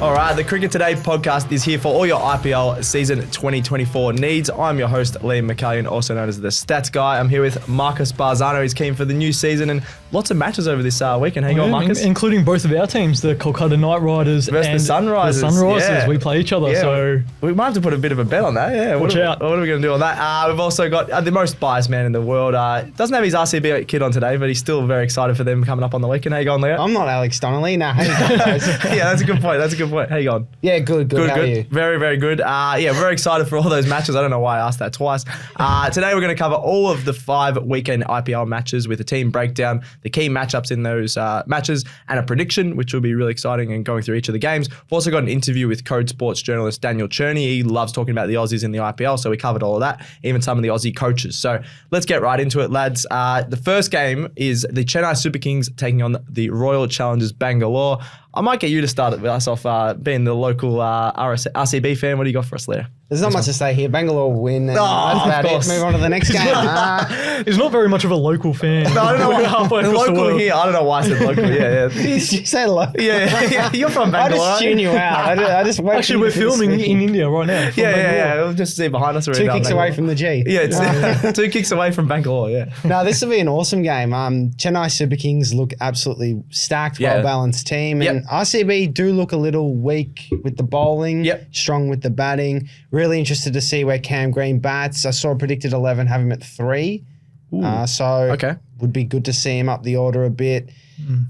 All right, the Cricket Today podcast is here for all your IPL season 2024 needs. I'm your host, Liam McAllion, also known as the Stats Guy. I'm here with Marcus Bazzano. He's keen for the new season and lots of matches over this weekend. How you going, Marcus? Including both of our teams, the Kolkata Knight Riders versus and the Sunrisers. The Sunrisers. Yeah. We play each other, so we might have to put a bit of a bet on that. Yeah, watch out. What are we going to do on that? We've also got the most biased man in the world. Doesn't have his RCB kid on today, but he's still very excited for them coming up on the weekend. How you going, Leo? I'm not Alex Donnelly. How you going, guys? Yeah, that's a good point. How you going? Yeah, good. How are you? Very, very good. Very excited for all those matches. I don't know why I asked that twice. Today we're going to cover all of the 5 weekend IPL matches with a team breakdown, the key matchups in those matches, and a prediction, which will be really exciting and going through each of the games. We've also got an interview with Code Sports journalist Daniel Cherney. He loves talking about the Aussies in the IPL, so we covered all of that, even some of the Aussie coaches. So let's get right into it, lads. The first game is the Chennai Super Kings taking on the Royal Challengers Bangalore. I might get you to start it with us off, being the local RCB fan. What do you got for us, Leo? There's not much to say here. Bangalore will win. And that's about it. Move on to the next game. He's not very much of a local fan. No, I don't know why. The local here, I don't know why I said local. Yeah. Did you say local? Yeah. You're from Bangalore. I just tune you out. I just wait. Actually, we're filming in India right now. Yeah. We'll just see behind us. 2 kicks away from the G. Yeah, it's 2 kicks away from Bangalore, yeah. No, this will be an awesome game. Chennai Super Kings look absolutely stacked, well-balanced team. And RCB do look a little weak with the bowling, strong with the batting. Really interested to see where Cam Green bats. I saw a predicted 11, have him at 3. Would be good to see him up the order a bit.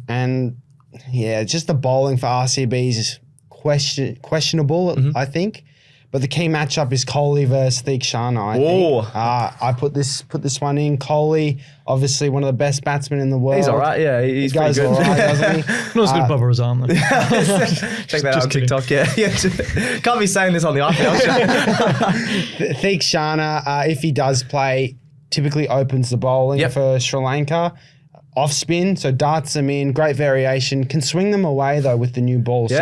And just the bowling for RCB is questionable, I think. But the key matchup is Kohli versus Theekshana, I think. I put this one in. Kohli, obviously one of the best batsmen in the world. He's all right, yeah. He's he goes pretty good. all right, doesn't he? Not as good as Bubba Bazzano, though. Check that out on TikTok, yeah. Can't be saying this on the IPL show. Theekshana, if he does play, typically opens the bowling for Sri Lanka. Off spin, so darts them in, great variation. Can swing them away, though, with the new ball. Be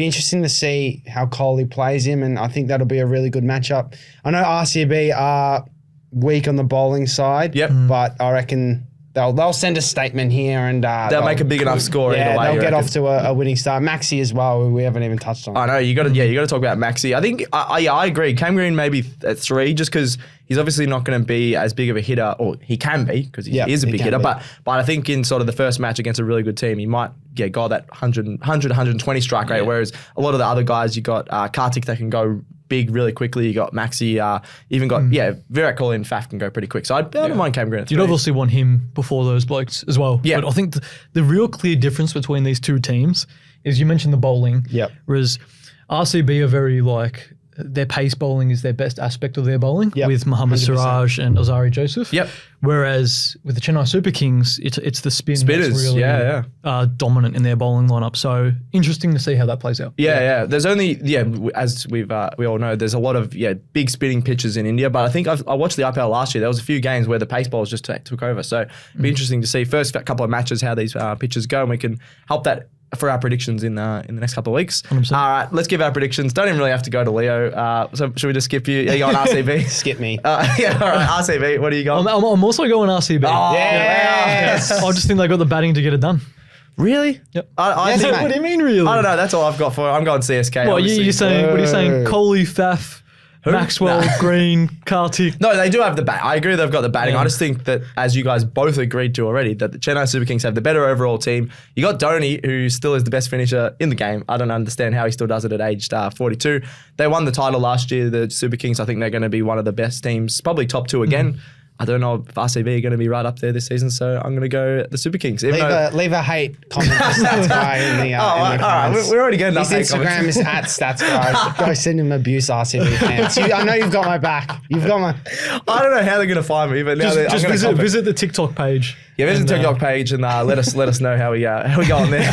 interesting to see how Kohli plays him, and I think that'll be a really good matchup. I know RCB are weak on the bowling side, but I reckon they'll send a statement here and they'll make a big enough score either way. They'll get off to a winning start. Maxi as well, who we haven't even touched on. I know you got to talk about Maxi. I think I agree. Cam Green maybe at 3, just because he's obviously not going to be as big of a hitter, or he can be because he is a big hitter. But I think in sort of the first match against a really good team, he might go that 120 strike rate. Whereas a lot of the other guys, you got Karthik that can go big really quickly. You got Maxi, even got Virat Kohli and Faf can go pretty quick. So I don't mind Cam Green. You'd obviously want him before those blokes as well. Yeah. But I think the real clear difference between these two teams is you mentioned the bowling. Yeah. Whereas RCB are very their pace bowling is their best aspect of their bowling with Mohammad 100%. Siraj and Azari Joseph. Yep. Whereas with the Chennai Super Kings, it's the spinners that's really dominant in their bowling lineup. So interesting to see how that plays out. Yeah. There's only, as we all know, there's a lot of big spinning pitches in India. But I think I watched the IPL last year. There was a few games where the pace bowlers just took over. So it'd be interesting to see first couple of matches how these pitches go, and we can help that for our predictions in the next couple of weeks. 100%. All right, let's give our predictions. Don't even really have to go to Leo. So should we just skip you? Are you going RCB? Skip me. All right, RCB. What are you going? I'm also going RCB. Oh, yes. I just think they got the batting to get it done. Really? Yep. What do you mean, really? I don't know. That's all I've got for it. I'm going CSK. What are you saying? What are you saying? Kohli, Faf, Maxwell, Green, Karthik. No, they do have the bat. I agree they've got the batting. I just think that, as you guys both agreed to already, that the Chennai Super Kings have the better overall team. You got Dhoni, who still is the best finisher in the game. I don't understand how he still does it at age 42. They won the title last year, the Super Kings. I think they're going to be one of the best teams, probably top 2 again. I don't know if RCB are going to be right up there this season, so I'm going to go the Super Kings. Leave a hate comment for Stats Guy in the all right. We're already getting enough hate Instagram is at Stats Guy. Go send him abuse, RCB fans. I know you've got my back. You've got my... I don't know how they're going to find me, but now just visit the TikTok page. Yeah, visit the TikTok page and let us know how we go on there.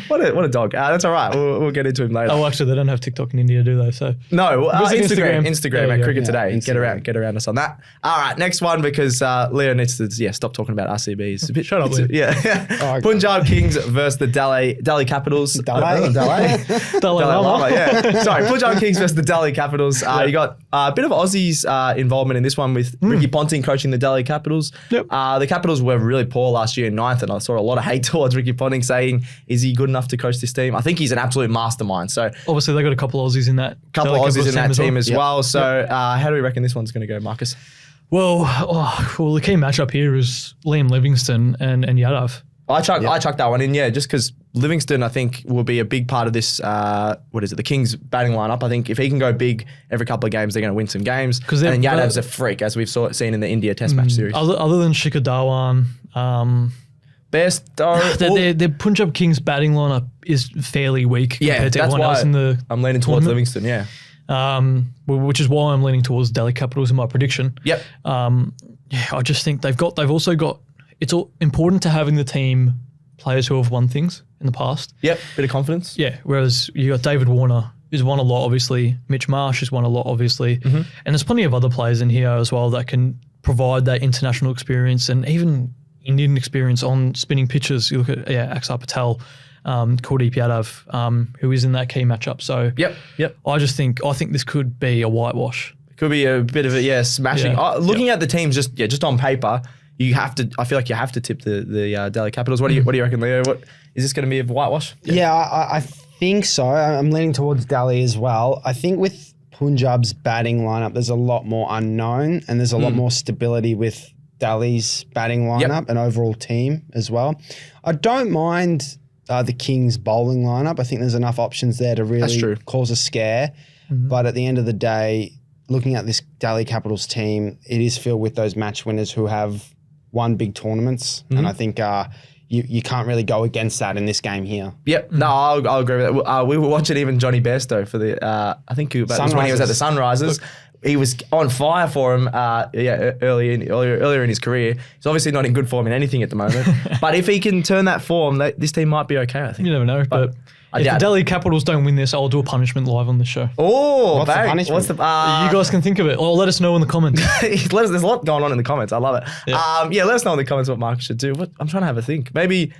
what a dog. That's all right. We'll get into him later. Oh, actually, they don't have TikTok in India, do they? So no, Instagram at Cricket Today. Instagram. Get around us on that. All right, next one, because Leo needs to stop talking about RCB. It's a bit, shut up, Leo. Yeah. Punjab Kings versus the Delhi Capitals. Dalai Lama. Yeah. Sorry, Punjab Kings versus the Delhi Capitals. You got a bit of Aussies involvement in this one with Ricky Ponting coaching the Delhi Capitals. Yep. The Capitals were really poor last year in 9th, and I saw a lot of hate towards Ricky Ponting saying, is he good enough to coach this team? I think he's an absolute mastermind. So obviously they got a couple of Aussies in that. Team as well. So how do we reckon this one's going to go, Marcus? Well, the key matchup here is Liam Livingstone and Yadav. I chucked that one in, just because Livingston, I think, will be a big part of this, the Kings batting lineup. I think if he can go big every couple of games, they're going to win some games. And then Yadav's a freak, as we've seen in the India Test match series. Other than Shikhar Dhawan, their Punjab Kings batting lineup is fairly weak compared to everyone else in the I'm leaning towards Livingston, which is why I'm leaning towards Delhi Capitals in my prediction. Yep. I just think they've also got. It's all important to having the team players who have won things in the past. Yep, bit of confidence. Yeah, whereas you got David Warner, who's won a lot, obviously. Mitch Marsh has won a lot, obviously. And there's plenty of other players in here as well that can provide that international experience and even Indian experience on spinning pitches. You look at Axar Patel, Kuldeep Yadav, who is in that key matchup. So yep. I think this could be a whitewash. It could be a bit of a smashing. Looking at the teams just on paper. I feel like you have to tip the Delhi Capitals. What do you reckon, Leo? What is this going to be a whitewash? Yeah, I think so. I'm leaning towards Delhi as well. I think with Punjab's batting lineup, there's a lot more unknown and there's a lot more stability with Delhi's batting lineup and overall team as well. I don't mind the Kings bowling lineup. I think there's enough options there to really cause a scare. But at the end of the day, looking at this Delhi Capitals team, it is filled with those match winners who have won big tournaments, and I think you can't really go against that in this game here. Yep, no, I'll agree with that. We were watching even Johnny Bairstow for the, I think when he was at the Sunrisers. He was on fire for him earlier in his career. He's obviously not in good form in anything at the moment. But if he can turn that form, this team might be okay, I think. You never know, but if the Delhi Capitals don't win this, I'll do a punishment live on this show. Oh, what's the punishment? You guys can think of it, or let us know in the comments. There's a lot going on in the comments. I love it. Yeah. Let us know in the comments what Mark should do. I'm trying to have a think. Maybe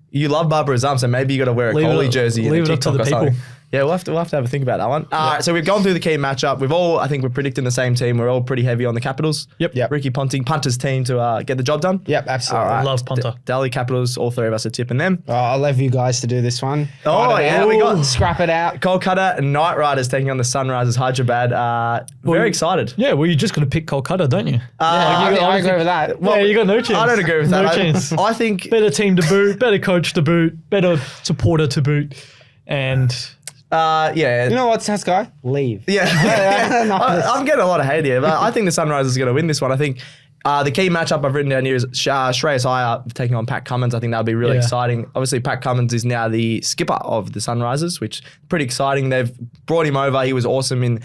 you love Barbara Azam, so maybe you got to wear a Kohli jersey. Leave it up to the people. Yeah, we'll have to have a think about that one. All right, so we've gone through the key matchup. I think we're predicting the same team. We're all pretty heavy on the Capitals. Yep. Ricky Ponting, Punter's team to get the job done. Yep, absolutely. All right. Love Punter. Delhi Capitals, all three of us are tipping them. I'll leave you guys to do this one. We got scrap it out. Kolkata and Knight Riders taking on the Sunrisers Hyderabad. Very excited. Yeah, well, you just got to pick Kolkata, don't you? I agree with that. Well, you got no chance. I don't agree with that. No chance. I think better team to boot, better coach to boot, better supporter to boot, and. You know what, Stats Guy? Leave. Yeah. I'm getting a lot of hate here, but I think the Sunrisers are going to win this one. I think the key matchup I've written down here is Shreyas Iyer taking on Pat Cummins. I think that would be really exciting. Obviously, Pat Cummins is now the skipper of the Sunrisers, which is pretty exciting. They've brought him over. He was awesome in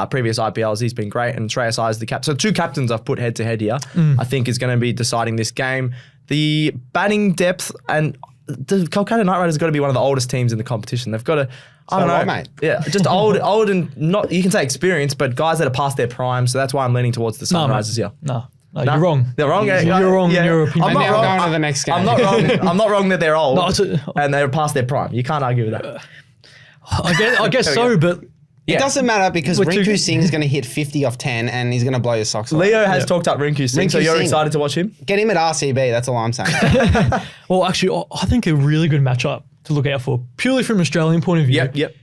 previous IPLs. He's been great. And Shreyas Iyer is the captain. So 2 captains I've put head-to-head here, I think is going to be deciding this game. The batting depth and the Kolkata Knight Riders have got to be one of the oldest teams in the competition. They've got to... I don't know, mate. Yeah, just old and not, you can say experienced, but guys that are past their prime. So that's why I'm leaning towards the Sunrisers here. No, you're wrong. They're wrong. You're wrong in your opinion. I'm not wrong. Going to the next game. I'm not wrong. I'm not wrong that they're old and they're past their prime. You can't argue with that. I guess so, but it doesn't matter because Rinku Singh is going to hit 50 off 10 and he's going to blow your socks off. Leo has talked up Rinku Singh, so you're excited to watch him? Get him at RCB, that's all I'm saying. Well, actually, I think a really good matchup to look out for, purely from an Australian point of view. Yep.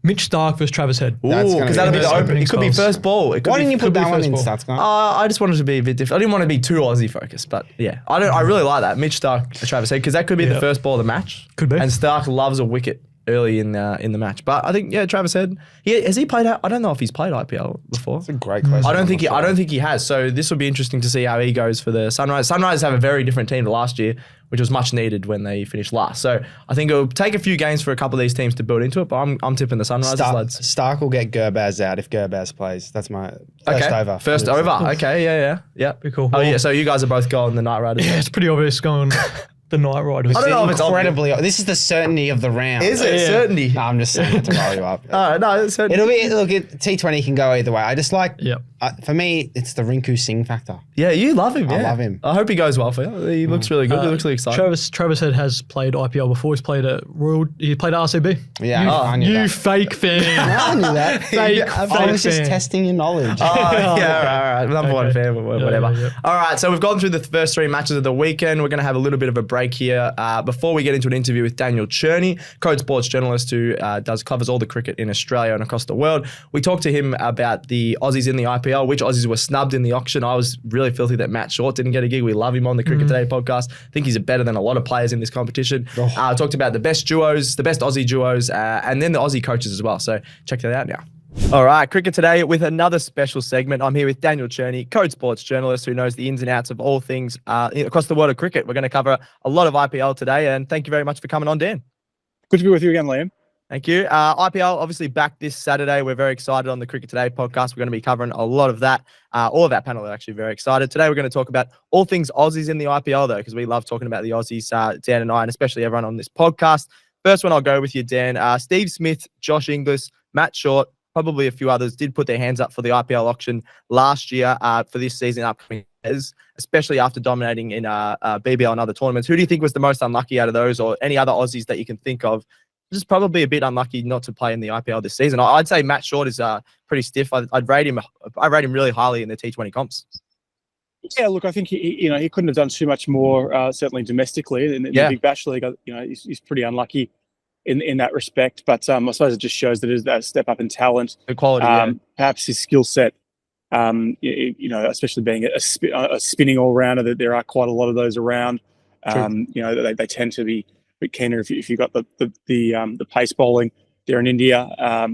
Mitch Starc versus Travis Head. Because that'll be the opening. It could be first ball. Why didn't you put that one in, Stats Guy? I just wanted to be a bit different. I didn't want to be too Aussie focused, but yeah. I really like that. Mitch Starc, Travis Head, because that could be the first ball of the match. Could be. And Starc loves a wicket early in the match. But I think, Travis Head, has he played out? I don't know if he's played IPL before. That's a great question. I don't think he has. So this will be interesting to see how he goes for the Sunrise. Sunrise have a very different team to last year, which was much needed when they finished last. So I think it'll take a few games for a couple of these teams to build into it, but I'm tipping the Sunrisers, lads. Starc will get Gurbaz out if Gurbaz plays. That's my first over. First over. Okay, yeah. Be cool. Oh, yeah, so you guys are both going the Knight Riders. Yeah, it's pretty obvious going the Knight Riders. I don't know if it's incredibly. This is the certainty of the round. Is it certainty? No, I'm just saying that to rile you up. No, it's certainty. It'll be look. T20 can go either way. I just like. Yep. For me, it's the Rinku Singh factor. Yeah, you love him. I love him. I hope he goes well for you. He looks really good. He looks really exciting. Travis Head has played IPL before. He's played at Royal. He played at RCB. Yeah, I knew you that. fake fan. I knew that. I was just testing your knowledge. All right. Number one fan, whatever. Yeah. All right, so we've gone through the first 3 matches of the weekend. We're going to have a little bit of a break here before we get into an interview with Daniel Cherney, Code Sports journalist who covers all the cricket in Australia and across the world. We talked to him about the Aussies in the IPL, which Aussies were snubbed in the auction. I was really filthy that Matt Short didn't get a gig. We love him on the Cricket Today podcast. I think he's better than a lot of players in this competition. Talked about the best duos, the best Aussie duos, and then the Aussie coaches as well. So check that out now. All right, Cricket Today with another special segment. I'm here with Daniel Cherney, Code Sports journalist who knows the ins and outs of all things across the world of cricket. We're going to cover a lot of IPL today, and thank you very much for coming on, Dan. Good to be with you again, Liam. Thank you. IPL obviously back this Saturday. We're very excited on the Cricket Today podcast. We're going to be covering a lot of that. All of our panel are actually very excited. Today we're going to talk about all things Aussies in the IPL, though, because we love talking about the Aussies, Dan and I, and especially everyone on this podcast. First one I'll go with you, Dan. Steve Smith, Josh Inglis, Matt Short, probably a few others did put their hands up for the IPL auction last year for this season upcoming, especially after dominating in BBL and other tournaments. Who do you think was the most unlucky out of those, or any other Aussies that you can think of? Just probably a bit unlucky not to play in the IPL this season. I'd say Matt Short is pretty stiff. I'd rate him. I rate him really highly in the T20 comps. Yeah, look, I think he couldn't have done too much more, certainly domestically in the Big Bash League. He's pretty unlucky in that respect. But I suppose it just shows that it is that step up in talent, the quality. Perhaps his skill set. Especially being a spinning all rounder, that there are quite a lot of those around. They tend to be bit keener if you've got the pace bowling there in India,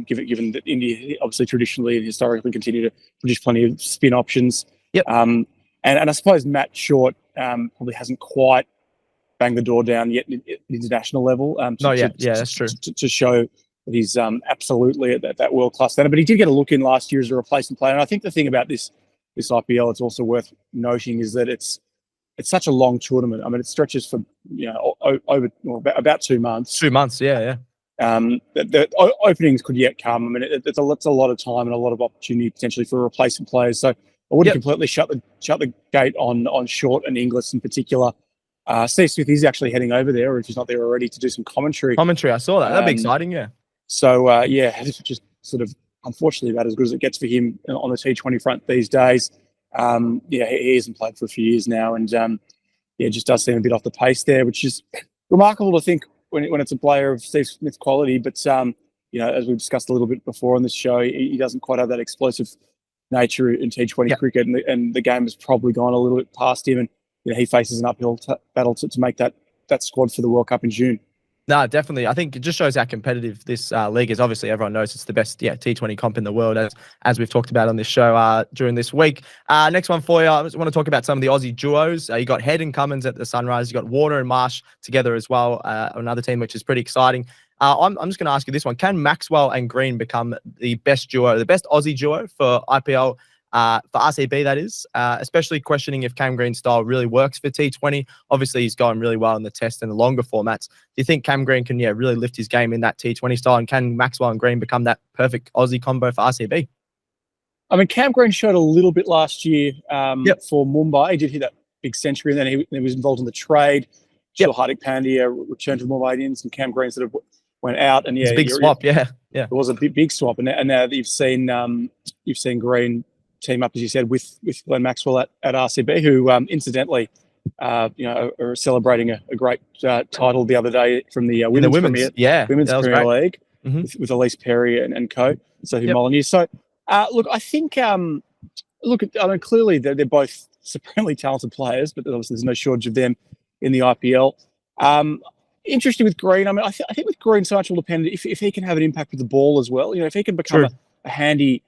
given that India obviously traditionally and historically continue to produce plenty of spin options. Yep. And I suppose Matt Short probably hasn't quite banged the door down yet at international level. That's true. To show that he's absolutely at that world-class standard. But he did get a look in last year as a replacement player. And I think the thing about this IPL, it's also worth noting, is that it's such a long tournament. I mean, it stretches for over about 2 months. 2 months, yeah. The openings could yet come. I mean, it's a lot of time and a lot of opportunity potentially for replacement players. So I wouldn't completely shut the gate on Short and Inglis in particular. Steve Smith is actually heading over there, or if he's not there already, to do some commentary. I saw that. That'd be exciting, yeah. So this is just sort of unfortunately about as good as it gets for him on the T20 front these days. He hasn't played for a few years now, and it just does seem a bit off the pace there, which is remarkable to think when it's a player of Steve Smith's quality. But as we discussed a little bit before on this show, he doesn't quite have that explosive nature in T20 cricket, and the game has probably gone a little bit past him, and he faces an uphill battle to make that squad for the World Cup in June. No, definitely. I think it just shows how competitive this league is. Obviously, everyone knows it's the best T20 comp in the world, as we've talked about on this show during this week. Next one for you, I just want to talk about some of the Aussie duos. You got Head and Cummins at the Sunrise. You got Warner and Marsh together as well, another team, which is pretty exciting. I'm just going to ask you this one. Can Maxwell and Green become the best Aussie duo for IPL? For RCB, that is, especially questioning if Cam Green's style really works for T20. Obviously, he's going really well in the test and the longer formats. Do you think Cam Green can really lift his game in that T20 style? And can Maxwell and Green become that perfect Aussie combo for RCB? I mean, Cam Green showed a little bit last year for Mumbai. He did hit that big century, and then he was involved in the trade. Hardik Pandya returned to the Mumbai Indians, and Cam Green sort of went out. And it's a big swap, yeah. It was a big swap, and now that you've seen Green team up, as you said, with Glenn Maxwell at RCB, who incidentally, are celebrating a great title the other day from the women's Premier League with Elise Perry and co. So Mullaly. So I think clearly they're both supremely talented players, but obviously there's no shortage of them in the IPL. Interesting with Green. I mean, I think with Green, so much will depend if he can have an impact with the ball as well. If he can become a handy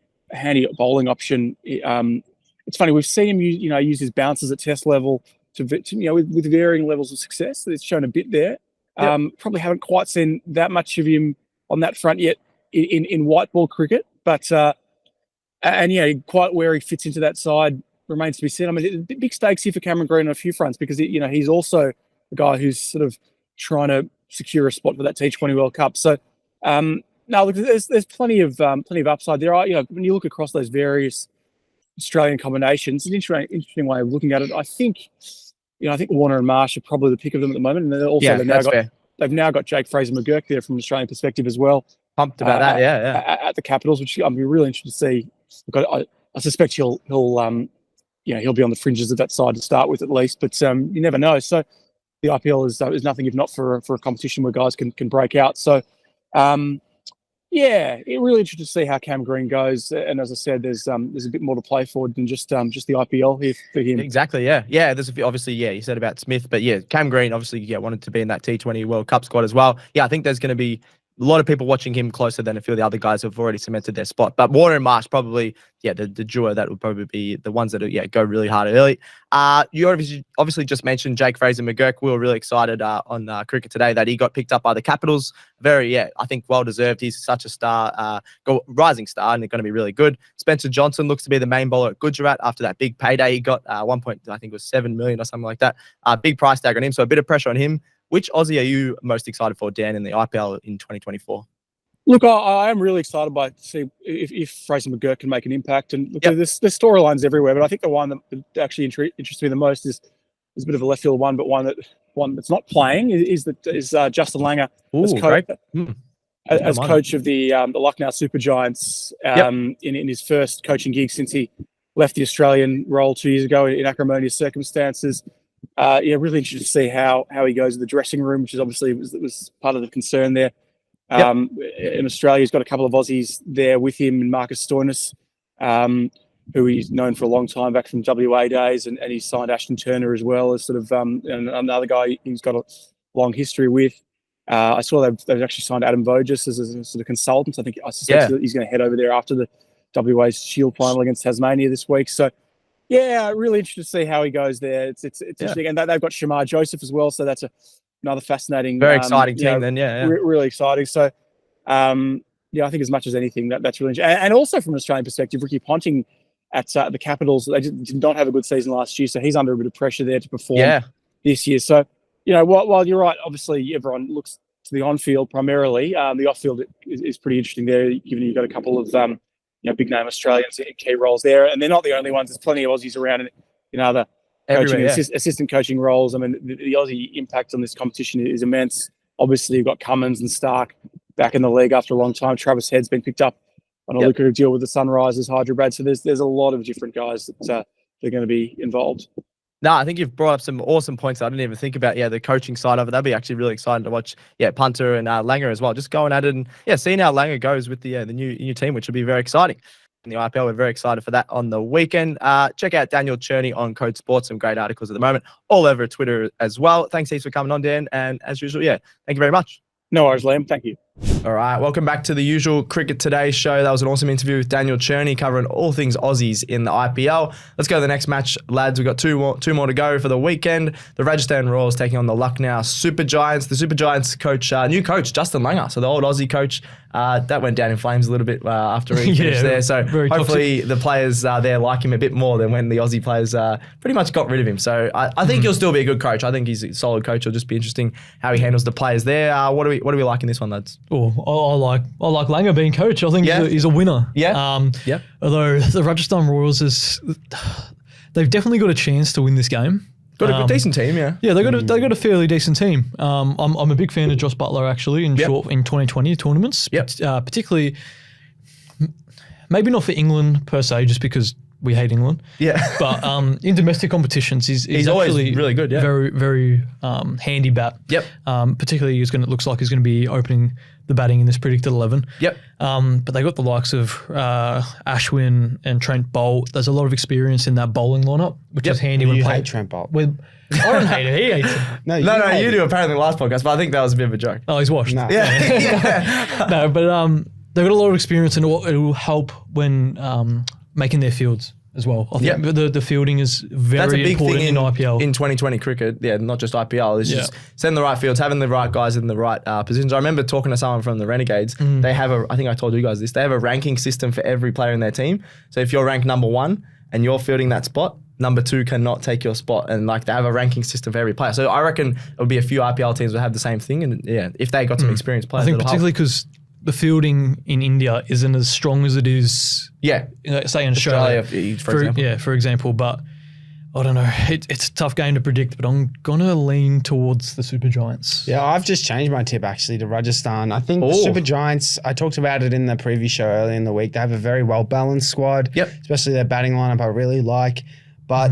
bowling option. It's funny, we've seen him use his bounces at test level to with varying levels of success. It's shown a bit there. Probably haven't quite seen that much of him on that front yet in white ball cricket, but quite where he fits into that side remains to be seen. I mean, big stakes here for Cameron Green on a few fronts, because he's also guy who's sort of trying to secure a spot for that T20 World Cup. So, no, look, there's plenty of upside. There are, when you look across those various Australian combinations, it's an interesting way of looking at it. I think Warner and Marsh are probably the pick of them at the moment, and then also they've now got Jake Fraser-McGurk there from an Australian perspective as well. Pumped about that, at the Capitals, which I'm really interested to see. Look, I suspect he'll be on the fringes of that side to start with at least, but you never know. So the IPL is nothing if not for a competition where guys can break out. So. It's really interesting to see how Cam Green goes. And as I said, there's a bit more to play for than just the IPL here for him. Exactly, yeah. Yeah, there's obviously, you said about Smith, but Cam Green obviously, wanted to be in that T20 World Cup squad as well. Yeah, I think there's going to be a lot of people watching him closer than a few of the other guys who have already cemented their spot. But Warner and Marsh probably, the duo that would probably be the ones that go really hard early. You obviously just mentioned Jake Fraser-McGurk. We were really excited on Cricket Today that he got picked up by the Capitals. I think well-deserved. He's such a star, rising star, and they're going to be really good. Spencer Johnson looks to be the main bowler at Gujarat after that big payday he got, I think it was $7 million or something like that. Big price tag on him, so a bit of pressure on him. Which Aussie are you most excited for, Dan, in the IPL in 2024? Look, I am really excited by to see if Fraser-McGurk can make an impact. And look, there's storylines everywhere, but I think the one that actually interests me the most is a bit of a left field one, but one that's not playing is Justin Langer as coach of the Lucknow Super Giants in his first coaching gig since he left the Australian role 2 years ago in acrimonious circumstances. Really interested to see how he goes in the dressing room, which is obviously was part of the concern there. In Australia, he's got a couple of Aussies there with him, Marcus Stoinis, who he's known for a long time back from WA days, and he's signed Ashton Turner as well as sort of another guy he's got a long history with. I saw they've actually signed Adam Voges as a sort of consultant. I suspect he's going to head over there after the WA's Shield final against Tasmania this week. So. Yeah, really interested to see how he goes there. It's interesting, and they've got Shamar Joseph as well, so that's another fascinating, very exciting team. Really exciting. So, I think as much as anything that's really interesting. And also from an Australian perspective, Ricky Ponting at the Capitals, they did not have a good season last year, so he's under a bit of pressure there to perform this year. So, while you're right, obviously everyone looks to the on-field primarily. The off-field is pretty interesting there, given you've got a couple of big name Australians in key roles there, and they're not the only ones. There's plenty of Aussies around in other coaching, assistant coaching roles. I mean, the Aussie impact on this competition is immense. Obviously, you've got Cummins and Stark back in the league after a long time. Travis Head's been picked up on a lucrative deal with the Sunrisers, Hyderabad. So there's a lot of different guys that are going to be involved. No, I think you've brought up some awesome points I didn't even think about. The coaching side of it. That'd be actually really exciting to watch. Punter and Langer as well. Just going at it and seeing how Langer goes with the new team, which will be very exciting. In the IPL, we're very excited for that on the weekend. Check out Daniel Cherney on Code Sports. Some great articles at the moment, all over Twitter as well. Thanks heaps for coming on, Dan. And as usual, thank you very much. No worries, Liam. Thank you. All right, welcome back to the usual Cricket Today show. That was an awesome interview with Daniel Cherney covering all things Aussies in the IPL. Let's go to the next match, lads. We've got two more to go for the weekend. The Rajasthan Royals taking on the Lucknow Super Giants. The Super Giants coach, new coach, Justin Langer. So the old Aussie coach, that went down in flames a little bit after he finished there. So hopefully the players there like him a bit more than when the Aussie players pretty much got rid of him. So I think he'll still be a good coach. I think he's a solid coach. It'll just be interesting how he handles the players there. What do we like in this one, lads? I like Langer being coach. I think he's a winner. Although the Rajasthan Royals they've definitely got a chance to win this game. Got a decent team, yeah. Yeah, they got a fairly decent team. I'm a big fan of Josh Butler actually in 2020 tournaments. Particularly, maybe not for England per se, just because we hate England. Yeah. But in domestic competitions, he's always really good. Yeah. Very, very handy bat. Yep. Particularly, looks like he's going to be opening the batting in this predicted 11. Yep. But they got the likes of Ashwin and Trent Bolt. There's a lot of experience in that bowling lineup, which is handy when playing. Hate Trent Bolt. I don't hate it. He hates it. No, you do apparently last podcast, but I think that was a bit of a joke. Oh, he's washed. No. Yeah. No, but they've got a lot of experience, and it will help when making their fields as well. I think the fielding is very important in IPL. In 2020 cricket, not just IPL. It's just setting the right fields, having the right guys in the right positions. I remember talking to someone from the Renegades. They have I think I told you guys this, they have a ranking system for every player in their team. So if you're ranked number 1, and you're fielding that spot, number 2 cannot take your spot. And like they have a ranking system for every player. So I reckon it would be a few IPL teams would have the same thing. And yeah, if they got some experienced players. I think particularly because the fielding in India isn't as strong as it is, say in Australia, for example. Yeah, for example. But I don't know. It's a tough game to predict, but I'm going to lean towards the Super Giants. Yeah, I've just changed my tip actually to Rajasthan. I think the Super Giants, I talked about it in the preview show earlier in the week. They have a very well-balanced squad, especially their batting lineup I really like. But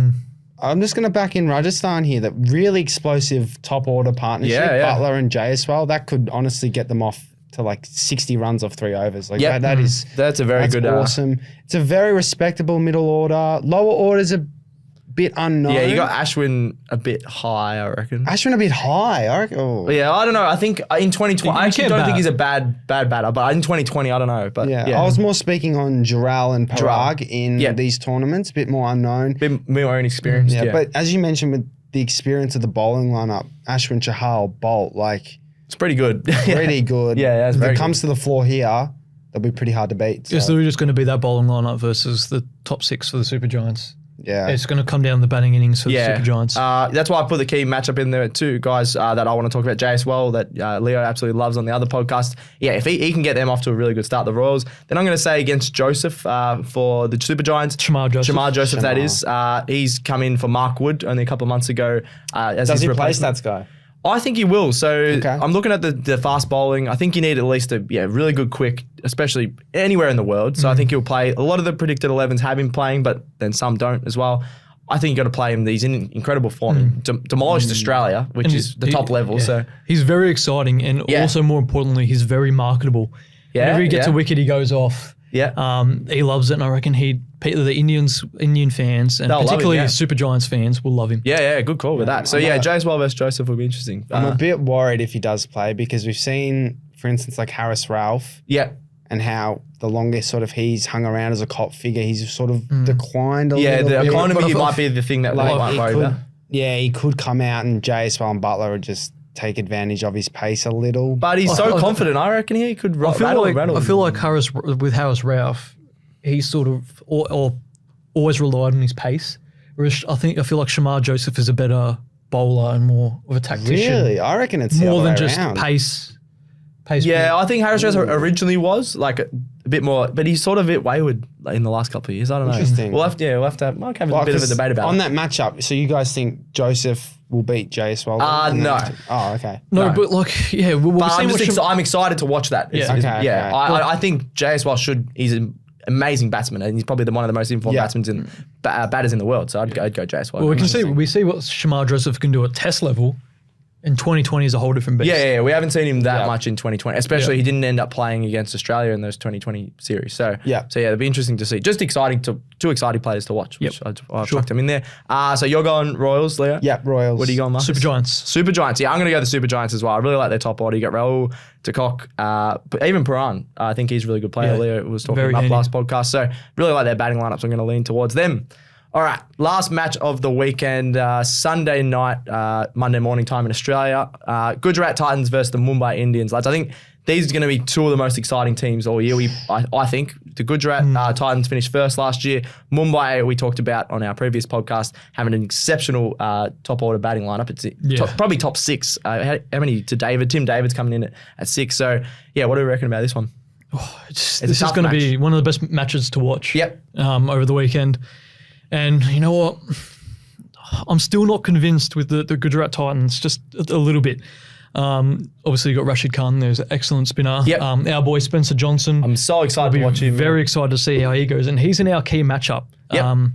I'm just going to back in Rajasthan here. That really explosive top-order partnership, Butler and Jaiswal, that could honestly get them off to like 60 runs off 3 overs. Like that's a very good, awesome. It's a very respectable middle order. Lower orders a bit unknown. Yeah, you got Ashwin a bit high, I reckon. Ashwin a bit high, I reckon. Oh. Yeah, I don't know. I think in 2020, I actually don't think he's a bad batter, but in 2020, I don't know. But I was more speaking on Jural and Parag in these tournaments, a bit more unknown. Bit more inexperienced. Yeah, but as you mentioned with the experience of the bowling lineup, Ashwin, Chahal, Bolt, like it's pretty good. Pretty good. Yeah, if it comes to the floor here, they'll be pretty hard to beat. So. They're just going to be that bowling lineup versus the top 6 for the Super Giants. Yeah. It's going to come down the batting innings for the Super Giants. That's why I put the key matchup in there too, guys, that I want to talk about. JSL, that Leo absolutely loves on the other podcast. Yeah, if he can get them off to a really good start, the Royals, then I'm going to say against Joseph for the Super Giants. Shamar Joseph. That is. He's come in for Mark Wood only a couple of months ago. Does he replace Stats Guy? I think he will. So I'm looking at the fast bowling. I think you need at least a really good quick, especially anywhere in the world. So I think he'll play. A lot of the predicted 11s have him playing, but then some don't as well. I think you got to play him. He's in incredible form. Demolished Australia, which is the top level. Yeah. So he's very exciting, and also more importantly, he's very marketable. Yeah, whenever he gets a wicket, he goes off. Yeah, he loves it, and I reckon the Indian fans and particularly Super Giants fans will love him. Yeah, good call with that. So Jaiswal versus Joseph will be interesting. I'm a bit worried if he does play because we've seen, for instance, like Harris Ralph. Yeah. And how the longer sort of he's hung around as a cop figure, he's sort of declined a little bit. Yeah, the economy might be the thing that might worry about. Yeah, he could come out and Jaiswal and Butler would just take advantage of his pace a little. But he's so confident, I reckon he could rattle. I feel like Harris Ralph, he sort of always relied on his pace. Whereas I feel like Shamar Joseph is a better bowler and more of a tactician. Really? I reckon it's more than just pace. Yeah, I think Harris Joseph originally was like a bit more, but he's sort of a bit wayward in the last couple of years. I don't know. Interesting. We'll have to have a bit of a debate about it. On that matchup, so you guys think Joseph will beat Jaiswal? No. Oh, okay. No, but like, I'm excited to watch that. I think Jaiswal he's an amazing batsman, and he's probably one of the most informed batters in the world. So I'd go Jaiswal. Well, we see what Shamar Joseph can do at test level. And 2020 is a whole different beast. Yeah, we haven't seen him that much in 2020. Especially he didn't end up playing against Australia in those 2020 series. So it'll be interesting to see. Just exciting two exciting players to watch, which I've chucked them in there. So you're going Royals, Leo? Yep, Royals. What are you going, Marcus? Super Giants. Super Giants. Yeah, I'm going to go the Super Giants as well. I really like their top order. You got Rahul, Takok, but even Paran. I think he's a really good player. Leo was talking about last podcast. So really like their batting lineups. I'm going to lean towards them. All right, last match of the weekend, Sunday night, Monday morning time in Australia. Gujarat Titans versus the Mumbai Indians. Lads, I think these are going to be two of the most exciting teams all year. I think the Gujarat Titans finished first last year. Mumbai, we talked about on our previous podcast, having an exceptional top order batting lineup. It's probably top 6. How many to David? Tim David's coming in at 6. So, what do we reckon about this one? This is going to be one of the best matches to watch over the weekend. And you know what? I'm still not convinced with the Gujarat Titans, just a little bit. Obviously, you got Rashid Khan. There's an excellent spinner. Our boy Spencer Johnson. I'm so excited to watch him. Very excited to see how he goes. And he's in our key matchup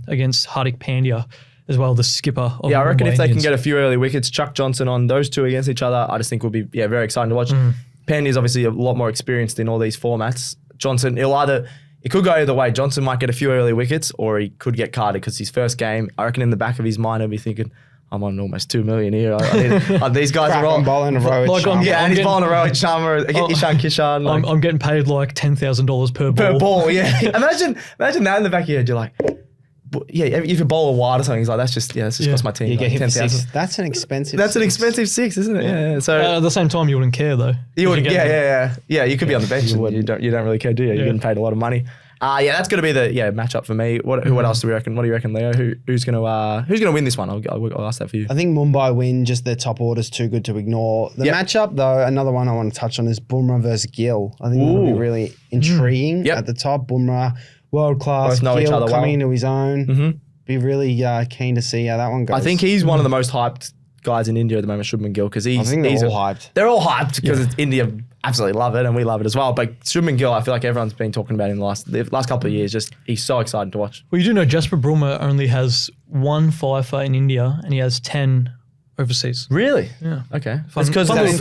against Hardik Pandya as well, the skipper of I reckon if they Indians. can get a few early wickets, Chuck Johnson on those two against each other, I just think will be very exciting to watch. Pandya is obviously a lot more experienced in all these formats. Johnson, it could go either way. Johnson might get a few early wickets or he could get carded because his first game, I reckon in the back of his mind, he'll be thinking, I'm on almost 2 million here. These guys are all bowling a row at Sharma. And he's bowling a row at Sharma, Ishan Kishan. I'm getting paid like $10,000 per ball. Per ball, yeah. Imagine that in the back of your head. You're like, if you bowl a wide or something, he's like, that's just cost my team. You get hit 10,000. That's an expensive. That's an expensive 6, isn't it? Yeah. So at the same time, you wouldn't care though. You wouldn't. Yeah. You could be on the bench. And you don't really care, do you? You're getting paid a lot of money. Yeah, that's going to be the matchup for me. What else do we reckon? What do you reckon, Leo? Who's going to win this one? I'll ask that for you. I think Mumbai win. Just their top order's too good to ignore. The matchup, though, another one I want to touch on is Bumrah versus Gill. I think it'll be really intriguing at the top. Bumrah, world class. Gill coming into his own. Be really keen to see how that one goes. I think he's one of the most hyped guys in India at the moment, Shubman Gill, because he's all hyped. They're all hyped because India absolutely love it and we love it as well. But Shubman Gill, I feel like everyone's been talking about in the last couple of years. Just he's so exciting to watch. Well, you do know Jasper Bumrah only has 1 fifer in India and he has 10 overseas. Really? Yeah. Okay. It's because I think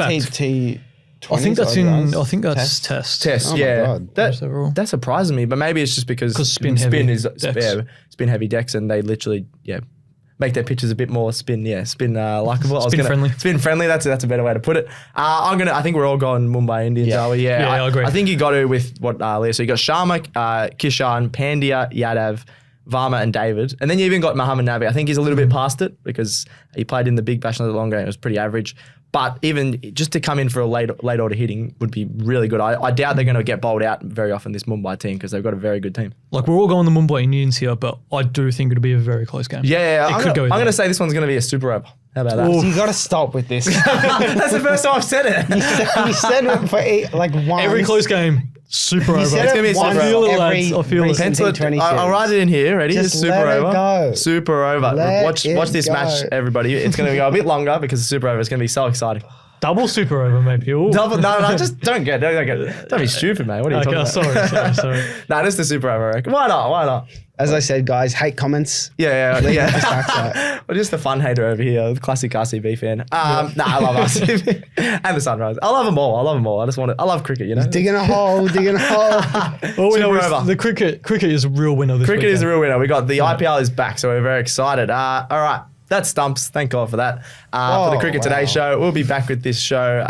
that's test. Test. Oh yeah. That surprises me, but maybe it's just because spin heavy decks and they literally make their pitches a bit more spin likable. Friendly. Spin friendly. That's a better way to put it. I think we're all going Mumbai Indians, are we? Yeah, I agree. I think you got to with what Leo. So you got Sharma, Kishan, Pandya, Yadav, Varma, and David, and then you even got Muhammad Nabi. I think he's a little bit past it because he played in the Big Bash and the long game. It was pretty average. But even just to come in for a late order hitting would be really good. I doubt they're going to get bowled out very often, this Mumbai team, because they've got a very good team. Like, we're all going the Mumbai Indians here, but I do think it'll be a very close game. Yeah. I'm going to say this one's going to be a super over. How about that? So you got to stop with this. That's the first time I've said it. You said it for once. Every close game. Super over. It's going to be a super over. I feel it, lads. I feel it. Pencil it. I'll write it in here. Ready? Just super let over. It go. Super over. Watch this match, everybody. It's going to go a bit longer because the super over is going to be so exciting. Double super over, maybe. Ooh. Double? No, just don't be stupid, mate. What are you talking about? Sorry. Nah, just the super over. Why not? As I said, guys, hate comments. Yeah. Well, just the fun hater over here, the classic RCB fan. I love RCB and the Sunrise. I love them all. I love cricket, you know. Digging a hole. All we know is the cricket is a real winner this weekend. Cricket is a real winner. We got the IPL is back, so we're very excited. All right. That stumps. Thank God for that. For the Cricket Today show, we'll be back with this show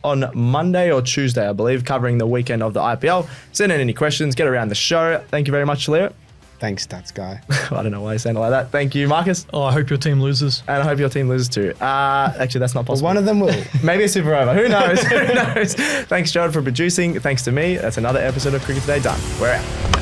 on Monday or Tuesday, I believe, covering the weekend of the IPL. Send in any questions, get around the show. Thank you very much, Leo. Thanks, Stats Guy. I don't know why you sounded like that. Thank you, Marcus. Oh, I hope your team loses. And I hope your team loses too. Actually, that's not possible. Well, one of them will. Maybe a super over. Who knows? Thanks, John, for producing. Thanks to me. That's another episode of Cricket Today done. We're out.